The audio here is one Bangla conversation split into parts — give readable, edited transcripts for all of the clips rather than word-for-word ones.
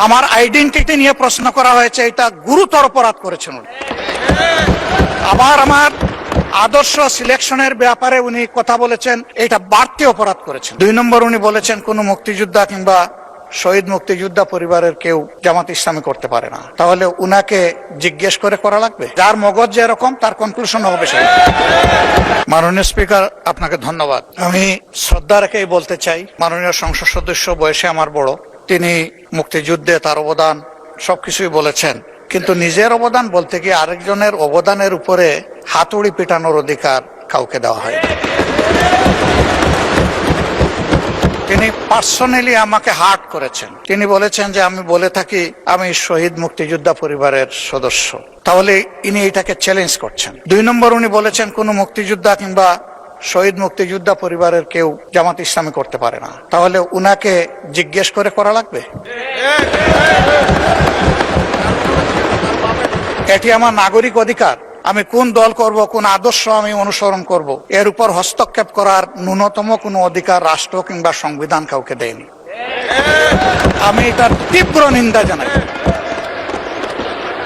আমার আইডেন্টিটি নিয়ে প্রশ্ন করা হয়েছে, এটা গুরুতর অপরাধ করেছেন উনি। আবার আমার আদর্শ সিলেকশনের ব্যাপারে উনি কথা বলেছেন, এটা বাড়তি অপরাধ করেছেন। 2 নম্বর উনি বলেছেন কোন মুক্তিযোদ্ধা কিংবা শহীদ মুক্তিযোদ্ধা পরিবারের কেউ জামাত ইসলামী করতে পারে না। তাহলে উনাকে জিজ্ঞেস করে করা লাগবে? যার মগজ যেরকম তার কনক্লুশন হবে সেই। মাননীয় স্পিকার, আপনাকে ধন্যবাদ। আমি শ্রদ্ধা রেখেই বলতে চাই, মাননীয় সংসদ সদস্য বয়সে আমার বড়, তিনি মুক্তিযুদ্ধে তার অবদান সবকিছুই বলেছেন, কিন্তু নিজের অবদান বলতে গিয়ে আরেকজনের অবদানের উপরে হাতুড়ি পিটানোর অধিকার কাউকে দেওয়া হয়। তিনি পার্সোনালি আমাকে হার্ট করেছেন। তিনি বলেছেন যে আমি বলে থাকি আমি শহীদ মুক্তিযোদ্ধা পরিবারের সদস্য, তাহলে ইনি এটাকে চ্যালেঞ্জ করছেন। 2 নম্বর উনি বলেছেন কোন মুক্তিযোদ্ধা কিংবা শহীদ মুক্তিযোদ্ধা পরিবারের কেউ জামাত ইসলামী করতে পারে না। তাহলে উনাকে জিজ্ঞেস করে করা লাগবে? এটি আমার নাগরিক অধিকার। আমি কোন দল করব, কোন আদর্শ আমি অনুসরণ করব, এর উপর হস্তক্ষেপ করার ন্যূনতম কোনো অধিকার রাষ্ট্র কিংবা সংবিধান কাউকে দেয়নি। আমি এটার তীব্র নিন্দা জানাই।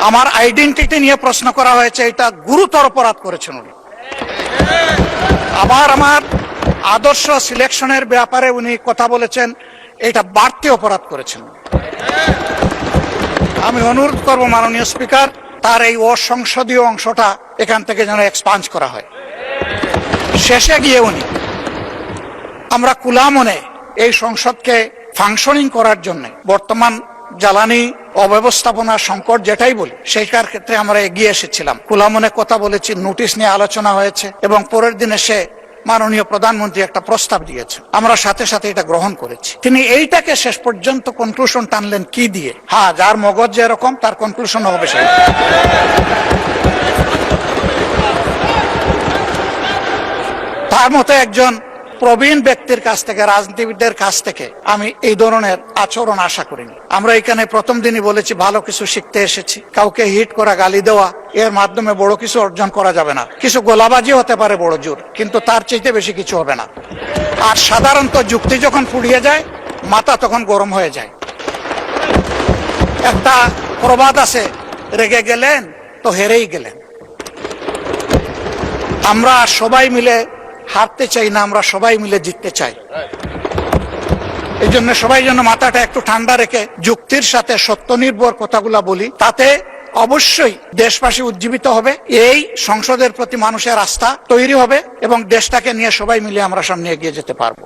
আমার আইডেন্টিটি নিয়ে প্রশ্ন করা হয়েছে, এটা গুরুতর অপরাধ করেছেন উনি। আবার আমার আদর্শ সিলেকশনের ব্যাপারে উনি কথা বলেছেন, এটা বাড়তি অপরাধ করেছেন। আমি অনুরোধ করব মাননীয় স্পিকার, তার এই অসংসদীয় অংশটা এখান থেকে যেন এক্সপাঞ্জ করা হয়। শেষে গিয়ে উনি আমরা খোলা মনে এই সংসদকে ফাংশনিং করার জন্য বর্তমান জ্বালানি অব্যবস্থাপনা সংকট যেটাই বলি সেইটার ক্ষেত্রে আমরা এগিয়ে এসেছিলাম, খোলা মনে কথা বলেছি, নোটিশ নিয়ে আলোচনা হয়েছে এবং পরের দিনে সে মাননীয় প্রধানমন্ত্রী একটা প্রস্তাব দিয়েছেন, আমরা সাথে সাথে এটা গ্রহণ করেছি। তিনি এইটাকে শেষ পর্যন্ত কনক্লুশন টানলেন কি দিয়ে? হ্যাঁ, যার মগজ যেরকম তার কনক্লুশন হবে সেই। তার মতো একজন প্রবীণ ব্যক্তির কাছ থেকে, রাজনীতিবিদদের কাছ থেকে আমি এই ধরনের আচরণ আশা করিনি। আমরা এখানে প্রথম দিনই বলেছি ভালো কিছু শিখতে এসেছি। কাউকে হিট করা, গালি দেওয়া, এর মাধ্যমে বড় কিছু অর্জন করা যাবে না। কিছু গোলাবাজি হতে পারে বড় জোর, কিন্তু তার চাইতে বেশি কিছু হবে না। আর সাধারণত যুক্তি যখন ফুরিয়ে যায়, মাথা তখন গরম হয়ে যায়। একটা প্রবাদ আছে, রেগে গেলেন তো হেরেই গেলেন। আমরা সবাই মিলে হারতে চাই না, আমরা সবাই মিলে জিততে চাই। এই জন্য সবাই যেন মাথাটা একটু ঠান্ডা রেখে যুক্তির সাথে সত্য নির্ভর কথাগুলা বলি, তাতে অবশ্যই দেশবাসী উজ্জীবিত হবে, এই সংসদের প্রতি মানুষের আস্থা তৈরি হবে এবং দেশটাকে নিয়ে সবাই মিলে আমরা সামনে এগিয়ে যেতে পারবো।